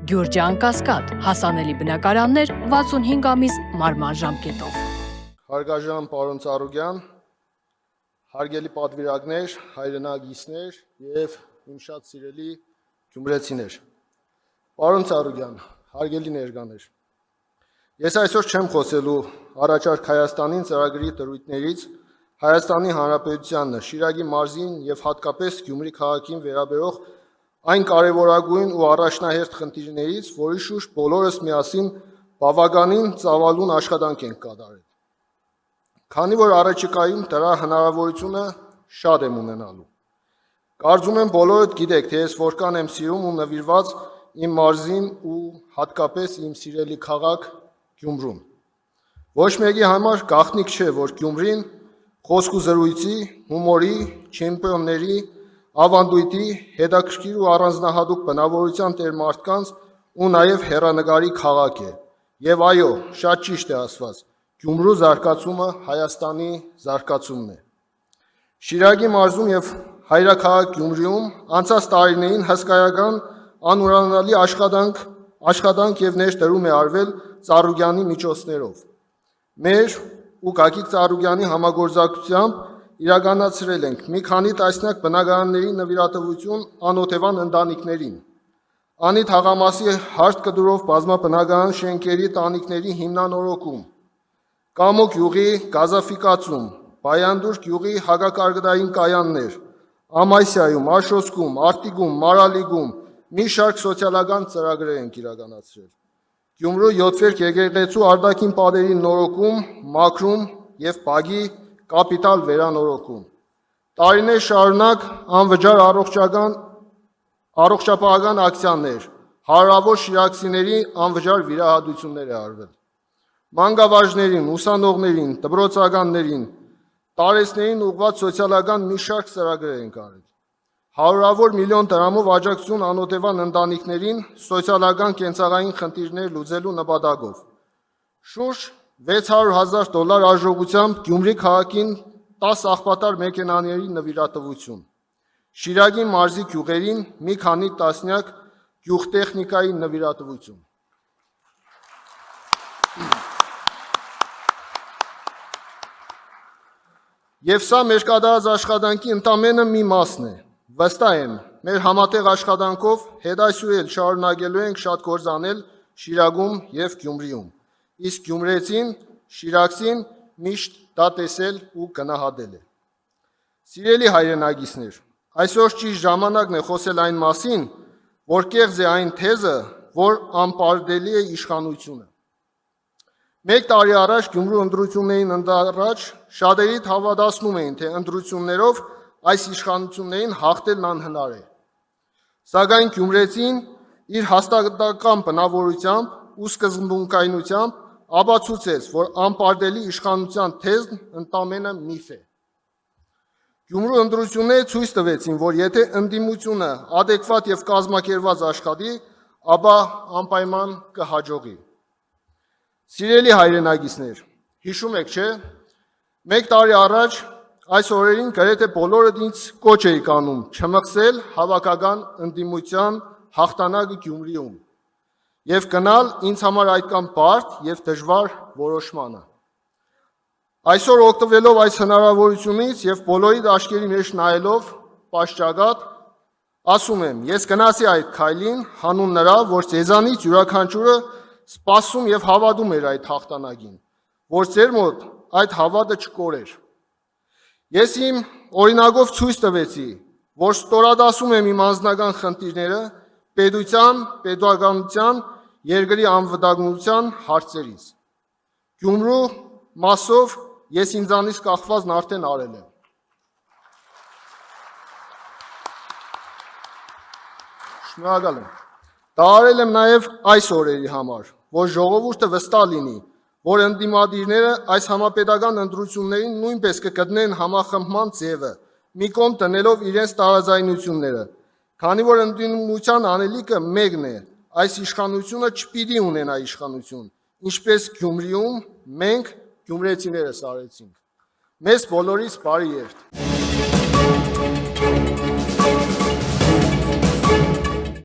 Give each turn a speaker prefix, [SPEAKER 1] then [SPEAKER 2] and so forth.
[SPEAKER 1] Գյուրջան Կասկադ, հասանելի բնակարաններ 65 ամիս մարման ժամկետով։
[SPEAKER 2] Հարգարժան պարոն Ծառուկյան, հարգելի պատվիրակներ, հայրենագիցներ եւ իմ շատ սիրելի գյումրեցիներ։ Պարոն Ծառուկյան, հարգելի ներկաներ, ես այսօր չեմ խոսելու առաջարկ Հայաստանին ծրագրի դրույթներից Հայաստանի Հանրապետությանն, Շիրակի մարզին եւ հատկապես Գյումրի քաղաքին վերաբերող այն կարևորագույն ու առաջնահերթ խնդիրներից, որի շուրջ բոլորս միասին բավականին ծավալուն աշխատանք ենք կատարել։ Քանի որ առաջիկայում դրա հնարավորությունը շատ եմ ունենալու։ Կարծում եմ բոլորդ գիտեք, թե ես որքան եմ սիրում ու նվիրված իմ մարզին ու հատկապես իմ սիրելի քաղաք Գյումրուն։ Ոչ մեկի համար գաղտնիք չէ, որ Գյումրին խոսք ու զրույցի, հումորի, չեմպիոնների, ավանդույթի, հետաքրքիր ու առանձնահատուկ բնավորության տեր մարդկանց ու նաև հեռանկարի քաղաք է։ Եվ այո, շատ ճիշտ է ասված, Գյումրու զարգացումը Հայաստանի զարգացումն է։ Շիրակի մարզում եւ հայրաքաղաք Գյումրիում անցած տարիներին հսկայական անուրանալի աշխատանք եւ ներդրում է արվել Ծառուկյանի միջոցներով։ Մեր ու Գագիկ Ծառուկյանի համագործակցությամբ իրականացրել ենք մի քանի տասնյակ բնակարանների նվիրատվություն անօթևան ընտանիքներին, անի թաղամասի հարթ կդուրով բազմաբնակարան շենքերի տանիքների հիմնանորոգում, Կամոկ յուղի գազաֆիկացում, Բայանդուր գյուղի հակակարգային կայաններ, Ամայսիայում, Աշոսկում, Արտիգում, Մարալիգում մի շարք սոցիալական ծրագրեր ենք իրականացրել։ Գյումրու 7 եկեղեցու արտաքին պատերի նորոգում, մաքրում եւ բագի կապիտալ վերանորոգում։ Տարիներ շարունակ անվճար առողջապահական ակցիաներ, հարյուրավոր շիրակցիների անվճար վիրահատություններ է արվել։ Մանկավարժներին, ուսանողներին, դպրոցականներին, տարեցներին ուղղված սոցիալական մի շարք ծրագրեր ենք արել։ Հարյուրավոր միլիոն դրամով աջակցություն անօթևան ընտանիքներին սոցիալական կենցաղային խնդիրներ լուծելու նպատակով։ Շուրջ $600,000 արժողությամբ Գյումրի քաղաքին 10 աղբատար մեքենաների նվիրատվություն։ Շիրակի մարզի գյուղերին մի քանի տասնյակ գյուղտեխնիկայի նվիրատվություն։ Եվ սա մեր կատարած աշխատանքի ընդամենը մի մասն է։ Վստահ եմ, մեր համատեղ աշխատանքով հետագայում շարունակելու ենք շատ գործ անել Շիրակում եւ Գյումրիում։ Իսկ գյումրեցին, շիրակցին միշտ դա տեսել ու գնահատել է։ Սիրելի հայրենագիցներ, այսօր ճիշտ ժամանակն է խոսել այն մասին, որ կեղծ է այն թեզը, որ անպարտելի է իշխանությունը։ Մեկ տարի առաջ Գյումրու ընտրություններին ընդառաջ շատերիդ հավատացնում էին, թե ընտրություններով այս իշխանություններին հաղթելն անհնար է։ Սակայն գյումրեցին իր հաստատակամ բնավորությամբ ու սկզբունքայնությամբ ապացուցեց, որ անպարտելի իշխանության թեզն ընդամենը միֆ է։ Գյումրու ընտրությունները ցույց տվեցին, որ եթե ընդդիմությունը adekvat եւ կազմակերպված աշխատի, ապա անպայման կհաջողի։ Սիրելի հայրենագիցներ, հիշում եք, չէ՞, մեկ տարի առաջ այս օրերին գրեթե բոլորդ ինձ կոչ էի անում չմղսել հավաքական ընդդիմության հաղթանակը Գյումրիում եւ գնալ ինձ համար այդքան բարդ եւ դժվար որոշմանը։ Այսօր օգտվելով այս հնարավորությունից եւ բոլորի աչքերի մեջ նայելով պաշճակատ, ասում եմ, ես գնացի այդ քայլին հանուն նրա, որ ձեզանից յուրաքանչյուրը սպասում եւ հավատում էր այդ հաղթանակին, որ ձեր մոտ այդ հավատը չկորեր։ Ես իմ օրինակով ցույց տվեցի, որ ստորադասում եմ իմ անձնական խնդիրները պետության, պետականության, երկրի անվտանգության հարցերից։ Գյումրու մասով ես ինձանից կախվածն արդեն արել եմ։ Շնորհակալ եմ։ Դա արել եմ նաև այս օրերի համար, որ ժողովուրդը վստահ լինի, որ ընդդիմադիրները այս համապետական ընտրություններին նույնպես կգտնեն համախմբման ձևը, մի կողմ տնելով իրենց տարաձայնությունները, քանի որ ընդդիմության անելիքը մեկն է, այս իշխանությունը չպիտի ունենա իշխանություն, ինչպես Գյումրիում մենք գյումրեցիներս արեցինք։ Մեզ բոլորիս բարի երթ։